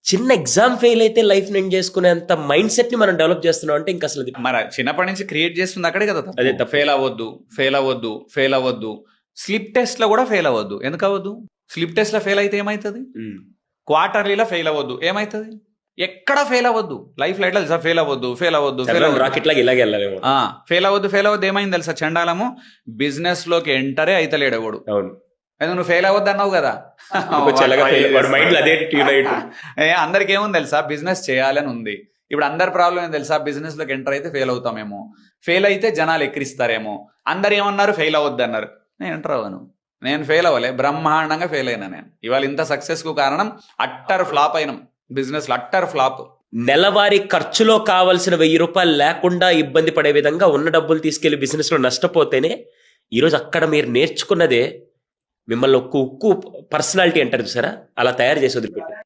చిన్న exam fail అయితే life end చేసుకునేంత మైండ్ సెట్ ని మనం డెవలప్ చేస్తున్నాం అంటే ఇంకా అసలు మరి చిన్నప్పటి నుంచి క్రియేట్ చేస్తుంది అక్కడే కదా. అదే తప్పు. ఫెయిల్ అవ్వద్దు. స్లిప్ టెస్ట్ లో కూడా ఫెయిల్ అవ్వద్దు. ఎందుకు అవ్వద్దు? స్లిప్ టెస్ట్ లో ఫెయిల్ అయితే ఏమవుతుంది? క్వార్టర్లీలో ఫెయిల్ అవ్వద్దు, ఏమవుతుంది? ఎక్కడ ఫెయిల్ అవ్వద్దు. లైఫ్ లో ఎట్లా తెలుసా? ఫెయిల్ అవ్వద్దు. రాకెట్ లాగా ఇలాగే వెళ్ళాలేమో. ఫెయిల్ అవ్వద్దు. ఏమైంది తెలుసా? చండాలము బిజినెస్ లోకి ఎంటరే అయితలేడు ఎవడు. అవును. ఎందుకు నువ్వు ఫెయిల్ అవ్వద్దు అన్నావు కదా. అందరికి ఏముంది తెలుసా? బిజినెస్ చేయాలని ఉంది. ఇప్పుడు అందరి ప్రాబ్లం ఏం తెలుసా? బిజినెస్ లోకి ఎంటర్ అయితే ఫెయిల్ అవుతామేమో, ఫెయిల్ అయితే జనాలు ఎక్కిరిస్తారేమో. అందరు ఏమన్నారు? ఫెయిల్ అవ్వద్దు అన్నారు. నేను ఎంటర్ అవ్వను. నేను ఫెయిల్ అవ్వలే, బ్రహ్మాండంగా ఫెయిల్ అయినా. నేను ఇవాళ ఇంత సక్సెస్ కు కారణం అట్టర్ ఫ్లాప్ అయినాం. బిజినెస్ లో అట్టర్ ఫ్లాప్. నెలవారీ ఖర్చులో కావాల్సిన 1000 రూపాయలు లేకుండా ఇబ్బంది పడే విధంగా ఉన్న డబ్బులు తీసుకెళ్లి బిజినెస్ లో నష్టపోతేనే ఈరోజు అక్కడ మీరు నేర్చుకున్నదే మిమ్మల్ని ఉక్కు పర్సనాలిటీ అంటారు చూసారా, అలా తయారు చేసి వదిలిపెట్టారు.